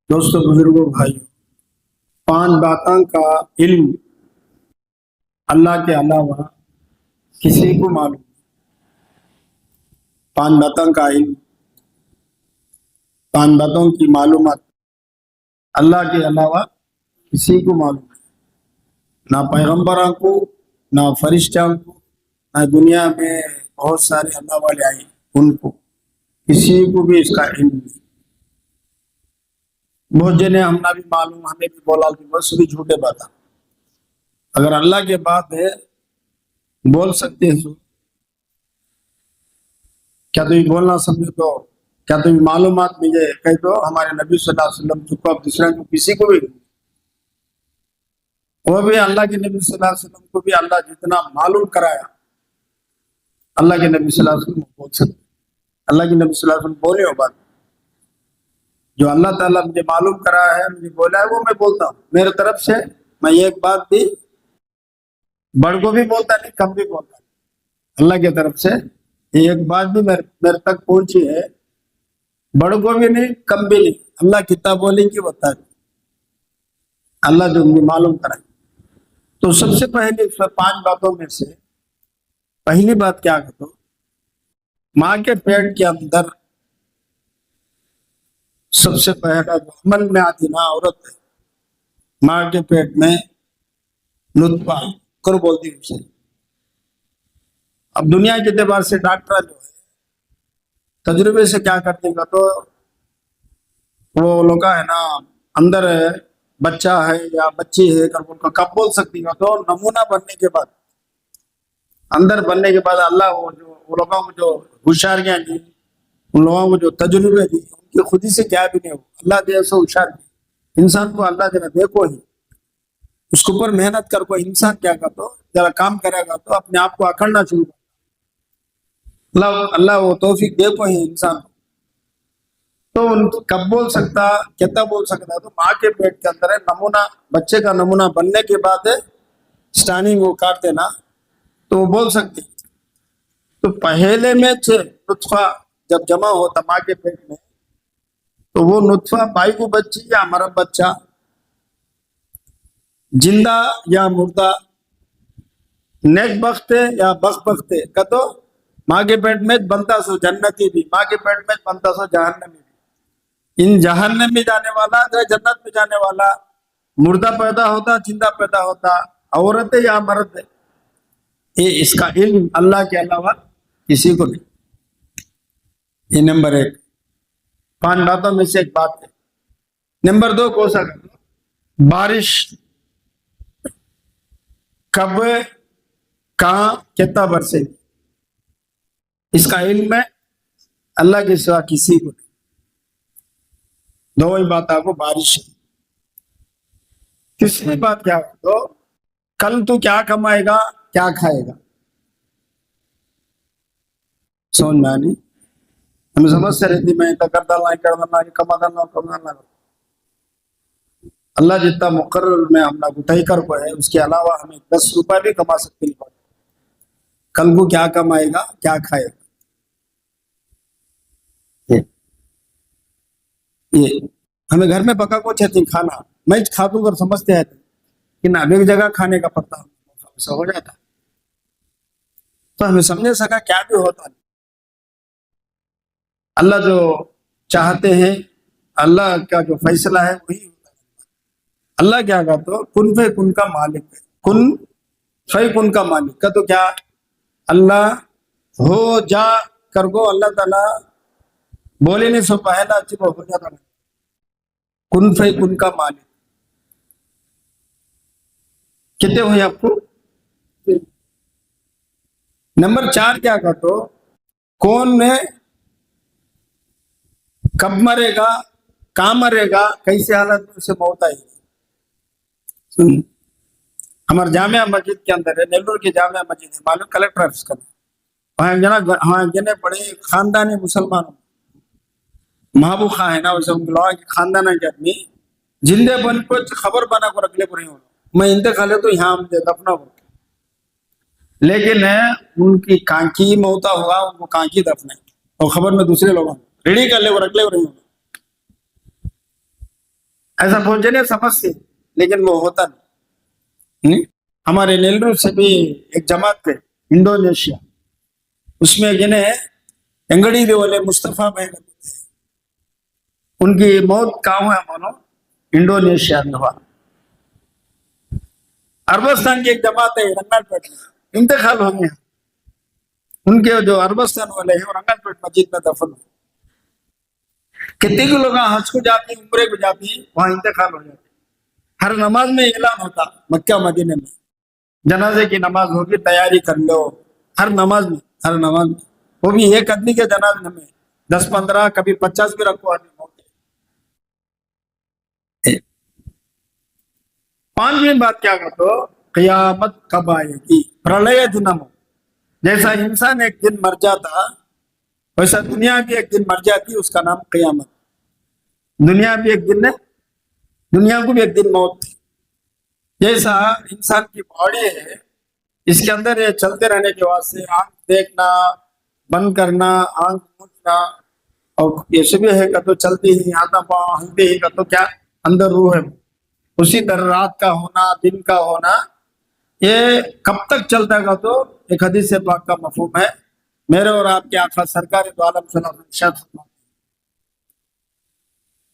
دوستوں بزرگوں بھائیوں، 5 باتوں کا علم اللہ کے علاوہ کسی کو معلوم نہیں۔ 5 باتوں کا علم، 5 باتوں کی معلومات اللہ کے علاوہ کسی کو معلوم نہیں، نہ پیغمبروں کو، نہ فرشتوں کو، نہ دنیا میں بہت سارے اللہ والے آئے ان کو، کسی کو بھی اس کا علم نہیں۔ بہت جنے ہمنا بھی معلوم، ہمیں بھی بولا کہ بس بھی جھوٹے بات۔ اگر اللہ کے بات ہے بول سکتے ہیں، کیا تمہیں بولنا سمجھے تو کیا تمہیں معلومات مجھے کہہ دو ہمارے نبی صلی اللہ علیہ وسلم کو، اب دوسرے کو کسی کو بھی، وہ بھی اللہ کے نبی صلی اللہ علیہ وسلم کو بھی اللہ جتنا معلوم کرایا، اللہ کے نبی صلی اللہ علیہ وسلم بول سکتے۔ اللہ کے نبی صلی اللہ علیہ وسلم بولے ہو بات، جو اللہ تعالیٰ مجھے معلوم کرا ہے، مجھے بولا ہے، وہ میں بولتا ہوں میرے طرف سے۔ میں ایک بات بھی بڑھ کو بھی بولتا نہیں، کم بھی بولتا نہیں، اللہ کی طرف سے ایک بات بھی میرے تک پہنچی ہے، بڑھ کو بھی نہیں، کم بھی نہیں، اللہ کتنا بولیں گی بتا دی، اللہ جو مجھے معلوم کرائے۔ تو سب سے پہلے 5 باتوں میں سے پہلی بات کیا کہ تو ماں کے پیٹ کے اندر سب سے پہلا جو عمل میں آتی نا عورت ہے، ماں کے پیٹ میں نطفہ کر بولتی اسے۔ اب دنیا کے اعتبار سے ڈاکٹر جو ہے تجربے سے کیا کرتے گا تو وہ لوگ ہے نا اندر بچہ ہے یا بچی ہے کب بول سکتی گا تو نمونہ بننے کے بعد، اندر بننے کے بعد اللہ وہ لوگوں کو جو ہوشیاریاں دی، ان لوگوں کو جو تجربے دی، ان کی خودی سے کیا بھی نہیں ہو، اللہ دے سو ہوشیار دی انسان کو، اللہ دے دیکھو ہی اس کے اوپر محنت کر کو انسان کیا کر تو ذرا کام کرے گا تو اپنے آپ کو اکھڑنا شروع کر، اللہ وہ توفیق دیکھو ہی انسان کو۔ تو کب بول سکتا، کتنا بول سکتا، تو ماں کے پیٹ کے اندر ہے نمونہ، بچے کا نمونہ بننے کے بعد سٹاننگ وہ کاٹتے نا تو وہ بول سکتے۔ تو پہلے میں نطفہ جب جمع ہوتا ماں کے پیٹ میں، تو وہ نطفہ بائی کو بچی یا ہمارا بچہ زندہ یا مردہ، نیک بخت یا بخت کا تو ماں کے پیٹ میں بنتا سو جنتی بھی، ماں کے پیٹ میں بنتا سو جہنمی بھی، ان جہنم میں جانے والا جنت میں جانے والا، مردہ پیدا ہوتا زندہ پیدا ہوتا، عورت ہے یا مرد ہے، یہ اس کا علم اللہ کے علاوہ کسی کو نہیں۔ یہ نمبر 1، 5 باتوں میں سے ایک بات ہے۔ نمبر 2 کو سکتا بارش کب کہاں کتنا برسے گی، اس کا علم ہے اللہ کے سوا کسی کو نہیں۔ 2 ہی بات آپ کو بارش ہے۔ تیسری بات کیا ہے تو کل تو کیا کمائے گا کیا کھائے گا، سمجھ میں آنی ہمیں سمجھ سے رہتی، میں کر ڈالنا کر ڈالنا کما ڈالنا، اللہ جتنا مقرر میں ہم نے طے کر کو ہے، اس کے علاوہ ہمیں 10 روپے بھی کما سکتے ہیں۔ کل کو کیا کمائے گا کیا کھائے گا، یہ ہمیں گھر میں پکا کو چاہتے کھانا، میں کھاتوں کر سمجھتے ہیں کہ نہ ایک جگہ کھانے کا پڑتا ایسا ہو جاتا، تو ہمیں سمجھے سکا کیا بھی ہوتا نہیں۔ اللہ جو چاہتے ہیں، اللہ کا جو فیصلہ ہے وہی ہوتا ہے۔ اللہ کیا کہا تو کن فے کن کا مالک ہے، کن فے کن کا مالک کا تو کیا اللہ ہو جا کر کو اللہ تعالیٰ بولے نہیں سو پہلا اچھی ہو جاتا، کن فے کن کا مالک۔ کتنے ہوئے آپ کو؟ نمبر 4 کیا کہا تو کون میں کب مرے گا کہاں مرے گا کیسے حالت میں اسے موت آئے گی۔ ہمارے جامعہ مسجد کے اندر ہے، نیلور کی جامعہ مسجد ہے، معلوم کلیکٹر آفس کا، وہاں جنے بڑے خاندانی مسلمانوں محبوب خواہ ہے نا، خاندان کے آدمی جندے بن کو خبر بنا کو رکھ لے پڑے، میں انتقال ہے تو یہاں دفنا ہو، لیکن ان کی کانکی موتا ہوا، ان کو کانکی دفنا ہے اور خبر میں دوسرے لوگوں ریڈی کر لے وہ رکھ لے رہی ہوں۔ ایسا پہنچے نہیں سمجھتے لیکن وہ ہوتا نہیں. ہمارے نیلرو سے بھی ایک جماعت تھے انڈونیشیا، اس میں جنہیں انگڑی والے مصطفیٰ بھائی تھے، ان کی موت کہاں ہوا مانو؟ انڈونیشیا میں ہوا. عربستان کی ایک جماعت ہے رنگال پیٹ میں، انتقال ہو گیا. ان کے جو عربستان والے ہیں وہ رنگال پیٹ مسجد میں دفن ہوئے. کتنے کے لوگ حج کو جاتے ہیں، عمرے کو جاتے ہیں، وہاں انتقال ہو جاتے. ہر نماز میں اعلان ہوتا مکہ مدینے میں، جنازے کی نماز ہوگی تیاری کر لو. ہر نماز میں، ہر نماز میں، وہ بھی ایک آدمی کے جنازے میں 10-15 کبھی 50 بھی رکھو آدمی ہوتے. پانچویں بات کیا کہتے ہو؟ قیامت کب آئے گی؟ پرلے دنم. جیسا انسان ایک دن مر جاتا ویسا دنیا بھی ایک دن مر جاتی، اس کا نام قیامت. دنیا بھی ایک دن، دنیا کو بھی ایک دن موت تھی. جیسا انسان کی باڈی ہے، اس کے اندر یہ چلتے رہنے کے واسطے آنکھ دیکھنا، بند کرنا، آنکھ مونچنا، اور یہ سب ہے کہ تو چلتی ہی، ہاتھ پاؤں ہلتے ہی کہ تو کیا اندر روح ہے. اسی طرح رات کا ہونا، دن کا ہونا، یہ کب تک چلتا گا؟ تو ایک حدیث پاک کا مفہوم ہے، میرے اور آپ کے آقا سرکار دو عالم صلی اللہ علیہ وسلم،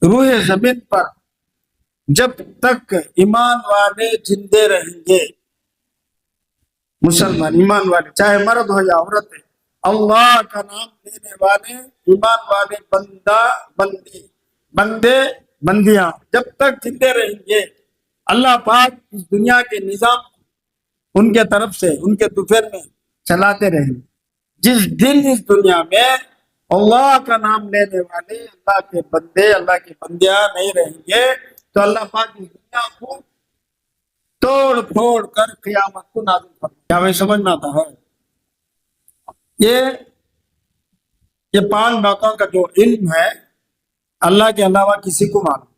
روح زمین پر جب تک ایمان والے زندے رہیں گے، مسلمان ایمان والے چاہے مرد ہو یا عورت ہے، اللہ کا نام لینے والے ایمان والے بندے بندیاں جب تک زندے رہیں گے، اللہ پاک اس دنیا کے نظام ان کے طرف سے ان کے دوپہر میں چلاتے رہیں گے. جس دن اس دنیا میں اللہ کا نام لینے والے اللہ کے بندے، اللہ کی بندیاں نہیں رہیں گے، تو اللہ پاک اس دنیا کو توڑ پھوڑ کر قیامت کو نازل فرمائے. کیا میں سمجھ میں آتا ہے؟ یہ 5 باتوں کا جو علم ہے اللہ کے علاوہ کسی کو معلوم.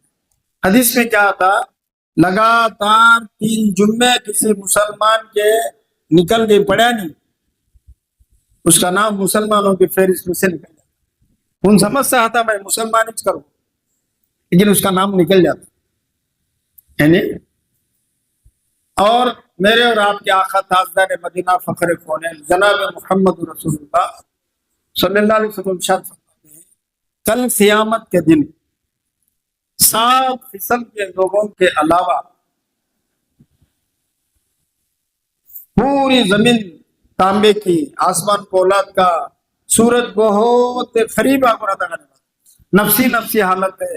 حدیث میں کیا تھا؟ لگاتار 3 جمعے کسی مسلمان کے نکل گئی، پڑھا نہیں، اس کا نام مسلمانوں کی فہرست میں سے نکل جاتا. ان سمجھ سے آتا میں مسلمان ہی کروں، لیکن اس کا نام نکل جاتا. یعنی اور میرے اور آپ کے آقا تاجدار مدینہ فخر کونین جناب محمد رسول اللہ صلی اللہ علیہ وسلم ارشاد فرماتے ہیں، کل قیامت کے دن 7 قسم کے لوگوں کے علاوہ پوری زمین تانبے کی، آسمان پولاد کا، سورج بہت قریب آ کر رہتا، نفسی نفسی حالت ہے.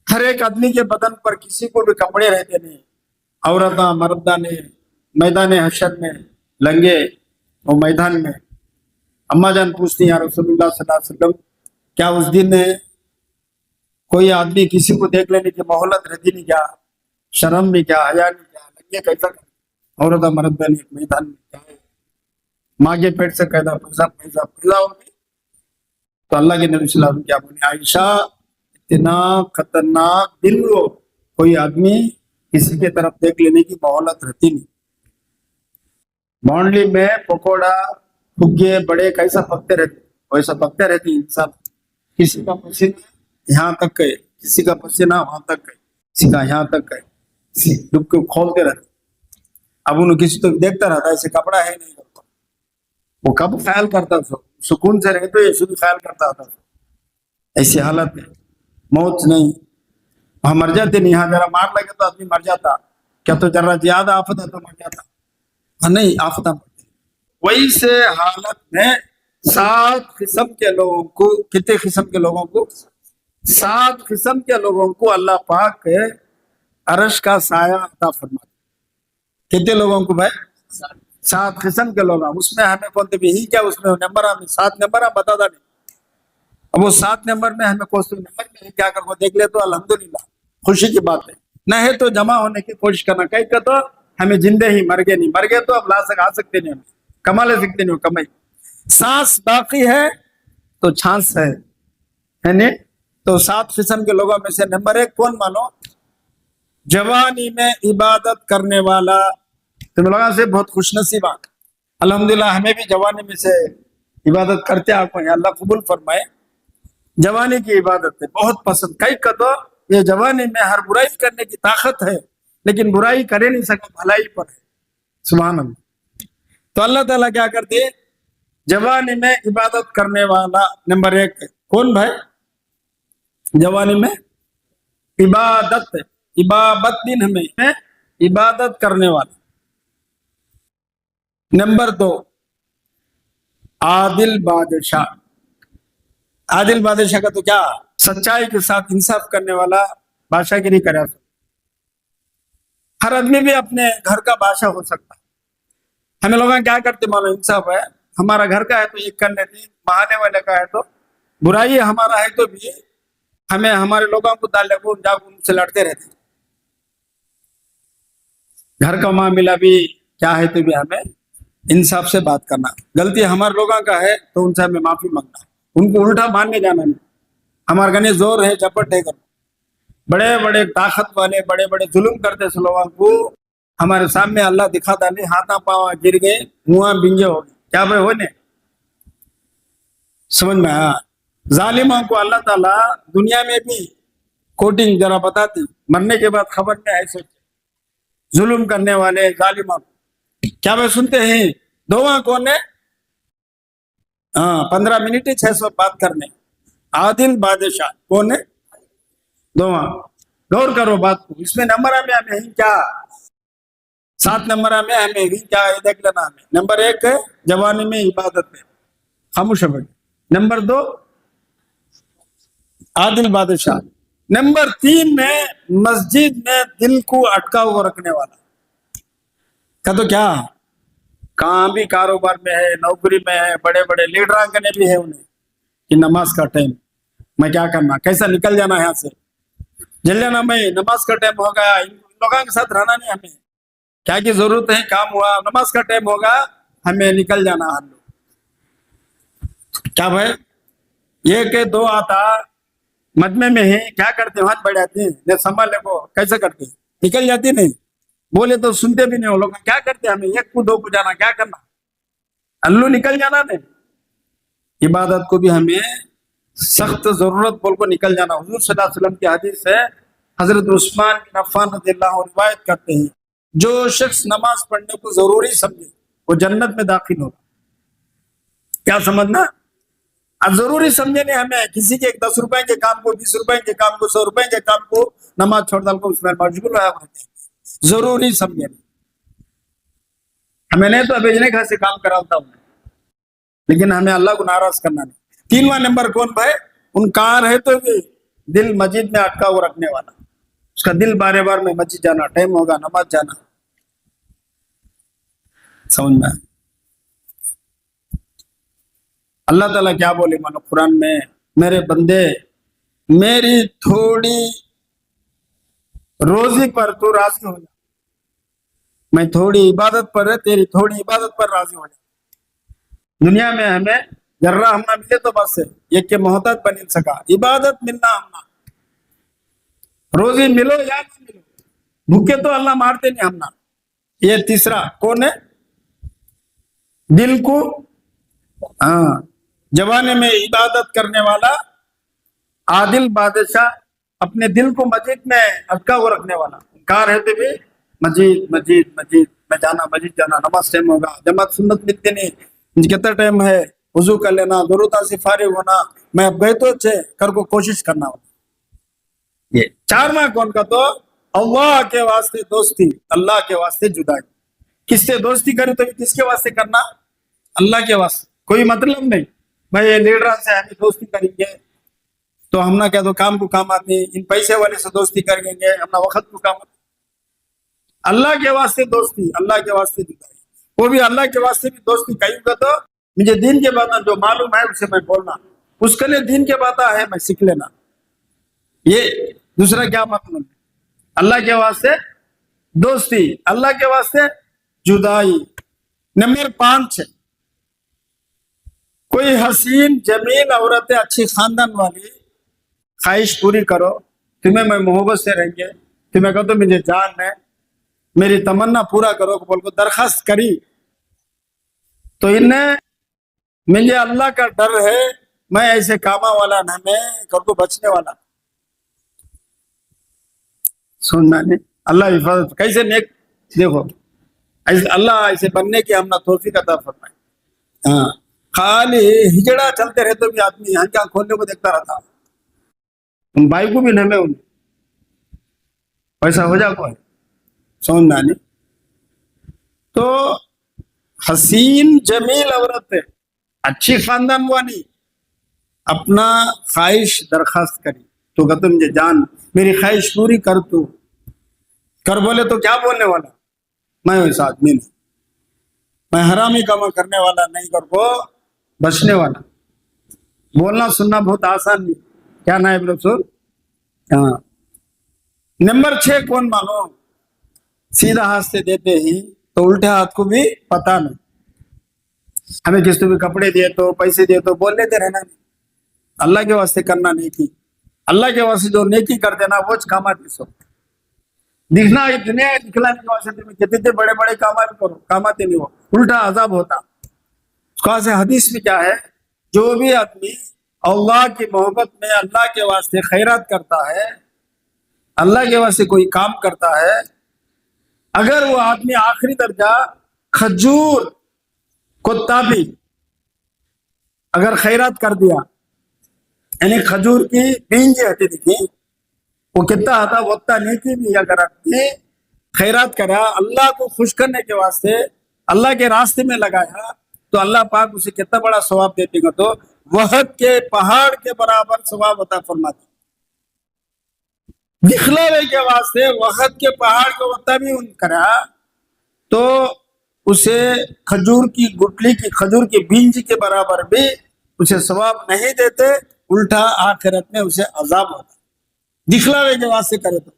ہر ایک آدمی کے بدن پر کسی کو بھی کپڑے رہتے نہیں، عورتاں مرداں نے میدان حشر میں لنگے اور میدان میں. اما جان پوچھتی ہیں یا رسول اللہ صلی اللہ علیہ وسلم، کیا اس دن کوئی آدمی کسی کو دیکھ لینے کی مہلت رہتی نہیں کیا؟ شرم بھی کیا، حیا نہیں کیا، لنگے کیسا عورتاں مرداں نے میدان میں کیا، ماں کے پیٹ سے پیدا پیدا ہوگی. تو اللہ کے نبی صلی اللہ علیہ وسلم کیا بولے؟ عائشہ اتنا خطرناک دن ہو، کوئی آدمی کسی کی طرف دیکھ لینے کی مہلت رہتی نہیں. بانڈلی میں پکوڑا پھگے بڑے کیسا پکتے رہتے ویسا پکتے رہتے انسان. کسی کا پسینہ یہاں تک ہے، کسی کا پسینہ وہاں تک ہے، کسی کا یہاں تک ہے، ڈب کو کھولتے رہتے. اب انہوں کسی تو دیکھتا رہتا ایسے کپڑا ہے نہیں کرتا، وہ کب خیال کرتا سکون سے رہے تو یہ شروع خیال کرتا تھا. ایسی حالت ہے، موت نہیں، وہاں مر جاتے نہیں. یہاں ذرا مار لگے تو آدمی مر جاتا، کیا تو ذرا زیادہ آفت ہے تو مر جاتا؟ ہاں نہیں، آفت مرتے. ویسے حالت میں 7 قسم کے لوگوں کو، کتنے قسم کے لوگوں کو؟ 7 قسم کے لوگوں کو اللہ پاک عرش کا سایہ عطا فرماتا. کتنے لوگوں کو بھائی؟ 7 قسم کے لوگ. اس میں ہمیں بولتے بھی ہی کیا، اس میں نمبر ہمیں 7 نمبر ہم بتا نہیں. اب وہ 7 نمبر میں ہمیں کوئی نمبر میں کیا کر وہ دیکھ لے تو الحمدللہ خوشی کی بات ہے. نہ ہے تو جمع ہونے کی کوشش کرنا. کہیں کہ تو ہمیں زندے ہی مر گئے نہیں، مر گئے تو اب آ سکتے نہیں، ہمیں کما لے سکتے نہیں، کمائی سانس باقی ہے تو چھانس ہے نہیں. تو 7 قسم کے لوگوں میں سے نمبر 1 کون مانو؟ جوانی میں عبادت کرنے والا. تم لوگوں سے بہت خوش نصیب آ، الحمدللہ ہمیں بھی جوانی میں سے عبادت کرتے آپ کو اللہ قبول فرمائے. جوانی کی عبادت ہے بہت پسند. کئی کا تو یہ جوانی میں ہر برائی کرنے کی طاقت ہے لیکن برائی کرے نہیں سکا، بھلائی پر ہے. سبحان اللہ. تو اللہ تعالیٰ کیا کرتے ہیں؟ جوانی میں عبادت کرنے والا نمبر 1 کون بھائی؟ جوانی میں عبادت دن ہمیں عبادت کرنے والا. نمبر 2 عادل بادشاہ. عادل بادشاہ کا تو کیا؟ سچائی کے ساتھ انصاف کرنے والا بادشاہ گیری کرے. ہر آدمی بھی اپنے گھر کا بادشاہ ہو سکتا. ہمیں لوگ کیا کرتے معلوم؟ انصاف ہے، ہمارا گھر کا ہے تو یہ کر لیتے، محلے والے کا ہے تو برائی ہمارا ہے تو بھی ہمیں ہمارے لوگوں کو ان سے لڑتے رہتے. گھر کا معاملہ بھی کیا ہے تو بھی ہمیں انصاف سے بات کرنا. غلطی ہمارے لوگوں کا ہے تو ان سے ہمیں معافی مانگنا، ان کو الٹا ماننے جانا نہیں. ہمارے گنے زور ہے جپٹ ہے کر بڑے بڑے طاقت والے بڑے بڑے ظلم کرتے سے لوگوں کو ہمارے سامنے اللہ دکھاتا نہیں، ہاتھاں پاؤں گر گئے، منہ بنجے ہو گئے. کیا بھائی ہونے سمجھ میں آیا؟ ظالموں کو اللہ تعالیٰ دنیا میں بھی کوٹنگ ذرا بتاتی، مرنے کے بعد خبر میں ایسے ظلم کرنے والے ظالموں کو کیا بھائی سنتے ہیں؟ دواں کون ہے؟ 15 منٹ 600 بات کرنے. عادل بادشاہ کون ہے؟ دواں. غور کرو بات کو. اس میں نمبر ہمیں کیا 7 نمبر میں ہمیں کیا ہے دیکھ لینا. ہمیں نمبر 1 ہے جوانی میں عبادت میں خاموش ہے. نمبر 2 عادل بادشاہ. نمبر 3 میں مسجد میں دل کو اٹکا ہوا رکھنے والا. کا تو کیا کہاں بھی کاروبار میں ہے، نوکری میں ہے، بڑے بڑے لیڈراں کے بھی ہے انہیں کہ نماز کا ٹائم میں کیا کرنا، کیسا نکل جانا یہاں سے، جل جانا. میں نماز کا ٹائم ہو گیا، ان لوگوں کے ساتھ رہنا نہیں. ہمیں کیا کی ضرورت ہے؟ کام ہوا، نماز کا ٹائم ہوگا، ہمیں نکل جانا. ہم لوگ کیا بھائی یہ کہ 2 آتا مجمع میں ہے کیا کرتے ہیں؟ ہاتھ بڑھ جاتے ہیں، سنبھال لے کو کیسے کرتے ہیں؟ نکل جاتی نہیں، بولے تو سنتے بھی نہیں. وہ لوگ کیا کرتے ہیں؟ ہمیں 1 کو 2 کو جانا، کیا کرنا؟ اللہ نکل جانا نہیں. عبادت کو بھی ہمیں سخت ضرورت بول کو نکل جانا. حضور صلی اللہ علیہ وسلم کی حدیث ہے، حضرت عثمان بن عفان رضی اللہ عنہ روایت کرتے ہیں، جو شخص نماز پڑھنے کو ضروری سمجھے وہ جنت میں داخل ہوگا. کیا سمجھنا؟ اب ضروری سمجھے نہیں. ہمیں کسی کے 10 روپے کے کام کو، 20 روپے کے کام کو، 100 روپے کے کام کو نماز چھوڑ ڈال کو اس میں مشغول ہوا کرتے ہیں. ضروری سمجھے نہیں. ہمیں نہیں تو بھیجنے کا سے کام کراتا ہوں، لیکن ہمیں اللہ کو ناراض کرنا نہیں. 3واں نمبر کون بھائی؟ ان کار ہے تو بھی دل مسجد میں اٹکا ہوا رکھنے والا. اس کا دل بار بار میں مسجد جانا، ٹائم ہوگا نماز جانا. سمجھ میں اللہ تعالیٰ کیا بولے مانو قرآن میں؟ میرے بندے میری تھوڑی روزی پر تو راضی ہو جا، میں تھوڑی عبادت پر ہے، تیری تھوڑی عبادت پر راضی ہو جا. دنیا میں ہمیں ذرہ ہم نہ ملے تو بس ہے، یہ کہ محتاج بن سکا. عبادت ملنا ہمنا، روزی ملو یا نہ ملو، بھوکے تو اللہ مارتے نہیں ہمنا. یہ تیسرا کون ہے؟ دل کو جوانے میں عبادت کرنے والا عادل بادشاہ، اپنے دل کو مسجد میں اٹکا ہوا رکھنے والا. کار ہے تو بھی مسجد مسجد مسجد میں جانا، مسجد جانا، نماز ٹائم ہوگا، جماعت سنت ملتے نہیں، کتنا ٹائم ہے، وضو کر لینا، ضرورت سے فارغ ہونا، میں اب گئے تو اچھے کر کو کوشش کرنا ہوگا. یہ 4واں کون کا؟ تو اللہ کے واسطے دوستی، اللہ کے واسطے جدائی. کس سے دوستی کرے تو کس کے واسطے کرنا؟ اللہ کے واسطے. کوئی مطلب نہیں بھائی لیڈر سے ہمیں دوستی کریں گے تو ہم نہ کیا تو کام کو کام آتے ہیں، ان پیسے والے سے دوستی کریں گے ہم نہ وقت کو کام آتے. اللہ کے واسطے دوستی، اللہ کے واسطے جدائی. وہ بھی اللہ کے واسطے بھی دوستی کہیں گا تو مجھے دین کے باتیں جو معلوم ہے اسے میں بولنا، اس کے لیے دین کے باتیں ہے میں سیکھ لینا. یہ دوسرا کیا مطلب؟ اللہ کے واسطے دوستی، اللہ کے واسطے جدائی. نمبر 5 کوئی حسین جمیل عورت اچھی خاندان والی خواہش پوری کرو، تمہیں میں محبت سے رہیں گے، تمہیں کہو تو مجھے جان ہے، میری تمنا پورا کرو بول کو درخواست کری تو انہیں مجھے اللہ کا ڈر ہے، میں ایسے کاما والا نہ میں کر کو بچنے والا. سننا نہیں اللہ حفاظت کیسے نیک دیکھو اللہ ایسے بننے کی ہم نہ توفیق عطا فرمائے. ہاں خالی ہجڑا چلتے رہتے بھی آدمی یہاں کیا کھولنے کو دیکھتا رہتا بھائی کو بھی نہ میں ویسا ہو جا کو ہے سمجھنا نہیں. تو حسین جمیل عورت ہے اچھی خاندان والی اپنا خواہش درخواست کری تو کہتے مجھے جان میری خواہش پوری کر تو کر بولے تو کیا بولنے والا میں ویسا آدمی نہیں میں حرامی کام کرنے والا نہیں کر کو بچنے والا. بولنا سننا بہت آسان نہیں کیا نائب رسول. ہاں نمبر 6 کون معلوم سیدھا ہاتھ سے دیتے ہی تو الٹے ہاتھ کو بھی پتا نہیں. ہمیں کس کو بھی کپڑے دیے تو پیسے دیے تو بول لیتے رہنا نہیں اللہ کے واسطے کرنا نیکی اللہ کے واسطے جو نیکی کرتے نا وہ کاماتی سو دکھنا دنیا دکھلانے کے واسطے میں کتنے بڑے بڑے کامات کرو کاماتے نہیں ہو الٹا عذاب ہوتا. اس کا سے حدیث میں کیا ہے جو بھی آدمی اللہ کی محبت میں اللہ کے واسطے خیرات کرتا ہے اللہ کے واسطے کوئی کام کرتا ہے اگر وہ آدمی آخری درجہ کھجور کتا بھی اگر خیرات کر دیا یعنی کھجور کی بینج ہٹی دیکھی وہ کتنا آتا وہ اتنا نیکی بھی اگر آدمی خیرات کرا اللہ کو خوش کرنے کے واسطے اللہ کے راستے میں لگایا تو اللہ پاک اسے کتنا بڑا ثواب دیتے گا تو وحد کے پہاڑ کے برابر ثواب عطا فرماتے. دکھلاوے کے واسطے وحد کے پہاڑ کو اتنا بھی کرا تو اسے کھجور کی گٹلی کی کھجور کی بینج کے برابر بھی اسے ثواب نہیں دیتے الٹا آخرت میں اسے عذاب ہوتا. دکھلاوے کے واسطے کرے تو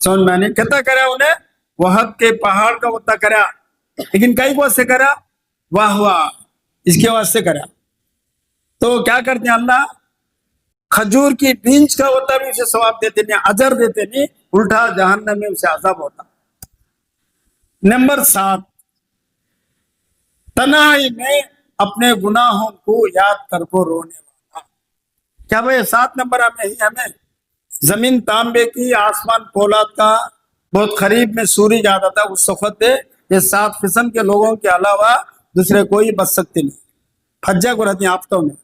سمجھ میں نہیں کہتا کرا انہیں وحد کے پہاڑ کا اتنا کرا لیکن کئی واسطے کرا واہ واہ اس کے واسطے کرا تو کیا کرتے ہیں اللہ کھجور کی بینج کا ہوتا بھی اسے ثواب دیتے نہیں اجر دیتے نہیں الٹا جہنم میں اسے عذاب ہوتا. نمبر 7 تنہائی میں اپنے گناہوں کو یاد کر کو رونے والا. کیا بھائی 7 نمبر ہمیں زمین تانبے کی آسمان پولاد کا بہت قریب میں سورج آتا تھا اس وقت یہ 7 قسم کے لوگوں کے علاوہ دوسرے کوئی بچ سکتے نہیں پھجا کو رہتے ہیں آفتوں میں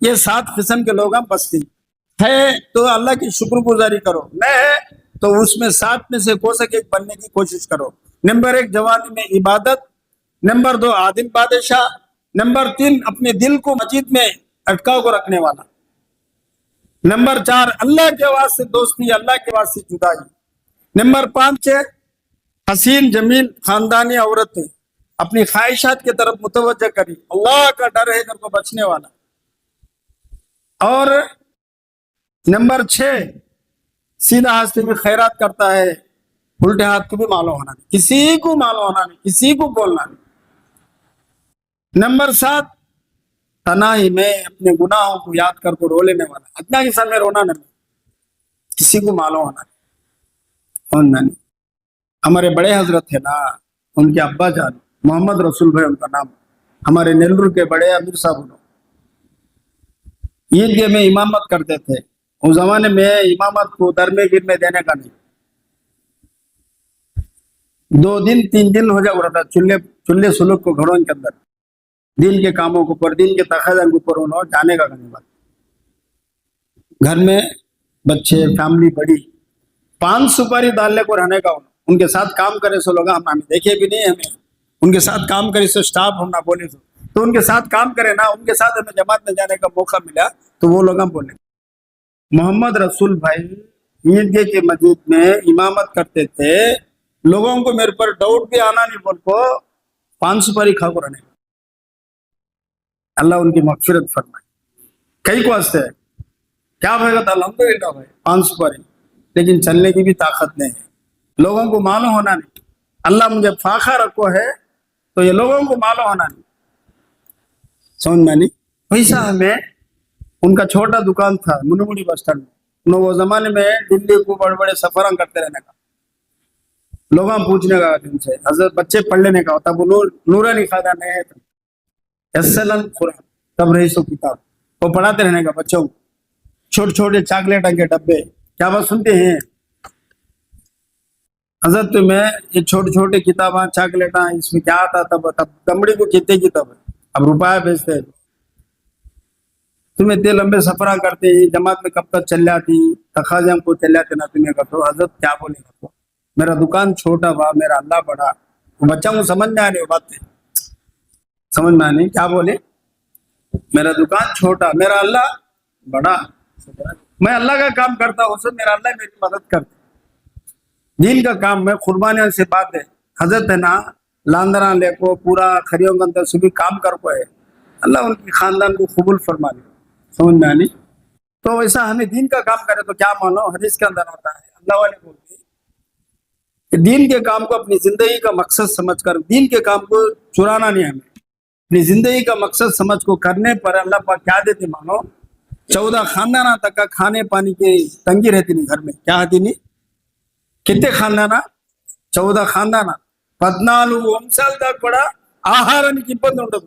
یہ 7 قسم کے لوگ بچتے ہے تو اللہ کی شکر گزاری کرو نہ ہے تو اس میں 7 میں سے کوئی سکے بننے کی کوشش کرو. نمبر 1 جوانی میں عبادت. نمبر 2 عادل بادشاہ. نمبر 3 اپنے دل کو مسجد میں اٹکاؤ کو رکھنے والا. نمبر 4 اللہ کے واسطے دوستی اللہ کے واسطے جدائی. نمبر 5 حسین جمیل خاندانی عورتیں اپنی خواہشات کی طرف متوجہ کری اللہ کا ڈر ہے کو بچنے والا. اور نمبر 6 سیدھا ہاتھ سے بھی خیرات کرتا ہے الٹے ہاتھ کو بھی معلوم ہونا نہیں کسی کو معلوم ہونا نہیں کسی کو بولنا نہیں. نمبر 7 تنہائی میں اپنے گناہوں کو یاد کر کو رو لینے والا اتنا کے سامنے رونا نہیں کسی کو معلوم ہونا نہیں. ہمارے بڑے حضرت تھے نا ان کے ابا جان محمد رسول بھائی ان کا نام ہمارے نیلور کے بڑے امیر صاحب عید میں امامت کرتے تھے. اس زمانے میں امامت کو درمے گر میں دینے کا نہیں 2 دن 3 دن ہو جا رہا تھا چلے سلوک کو گھروں کے اندر دین کے کاموں کو پر دین کے تقاضوں کو پر انہوں جانے کا کرنے والا. گھر میں بچے فیملی بڑی 5 سپاری ڈالنے کو رہنے کا ان کے ساتھ کام کرے سو لوگ ہم دیکھے بھی نہیں ہمیں ان کے ساتھ کام کرے سو سٹاف ہم نہ بولے تو ان کے ساتھ کام کرے نا ان کے ساتھ ہمیں جماعت میں جانے کا موقع ملا تو وہ لوگ ہم بولے. محمد رسول بھائی عیدگاہ کے مسجد میں امامت کرتے تھے لوگوں کو میرے پر ڈاؤٹ بھی آنا نہیں بول کو 5 سپاری کھا کو رہنے کا. اللہ ان کی مغفرت فرمائے. کئی کو واسطے ہے کیا بھائی گا الحمدللہ بھائی 5 سپاری لیکن چلنے کی بھی طاقت نہیں ہے لوگوں کو معلوم ہونا نہیں. اللہ مجھے فاقہ رکھو ہے تو یہ لوگوں کو معلوم ہونا نہیں سمجھ میں نہیں. ویسا ہمیں ان کا چھوٹا دکان تھا منومڑی بس اسٹینڈ میں وہ زمانے میں دلی کو بڑے بڑے سفراں کرتے رہنے کا لوگوں پوچھنے کا ان سے حضرت بچے پڑھ لینے کا ہوتا وہ نورانی خادہ نہیں ہے یسلن قرآن تب رہی سو کتاب وہ پڑھاتے رہنے کا بچوں چھوٹے چھوٹے چاکلیٹ کے ڈبے کیا بات سنتے ہیں حضرت میں یہ چھوٹی چھوٹی کتاباں چاکلیٹاں اس میں کیا آتا تب دمڑی کو کتنے کی تب اب روپیہ بیچتے ہیں تم اتنے لمبے سفرہ کرتے ہی جماعت میں کب تک چل جاتی تخاذے ہم کو چل جاتے نا تمہیں کرتے حضرت کیا بولے گا تو میرا دکان چھوٹا با میرا اللہ بڑا وہ بچہ کو سمجھ میں آ رہی بات سمجھ میں آنے کیا بولے میرا دکان چھوٹا میرا اللہ بڑا میں اللہ کا کام کرتا ہوں اسے میرا اللہ میری مدد کرتا دین کا کام میں قربانیاں سے بات ہے حضرت ہے نا لاندرا لے کو پورا خریوں کے اندر سے بھی کام کر کو ہے اللہ ان کی خاندان کو قبول فرما لے سمجھ میں آنی تو ایسا ہمیں دین کا کام کرے تو کیا مانو حدیث کے اندر آتا ہے اللہ والے بولتے ہیں کہ دین کے کام کو اپنی زندگی کا مقصد سمجھ کر دین کے کام کو چرانا نہیں ہمیں اپنی زندگی کا مقصد سمجھ کو کرنے پر اللہ پاک کیا دیتے مانو 14 خاندانہ تک کا کھانے پانی کی تنگی رہتی نہیں گھر میں کیا ہوتی نہیں کتنے خاندانہ 14 خاندانہ 14 వంశాల దాకా కూడా ఆహారానికి ఇబ్బంది ఉండదు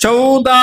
14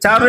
4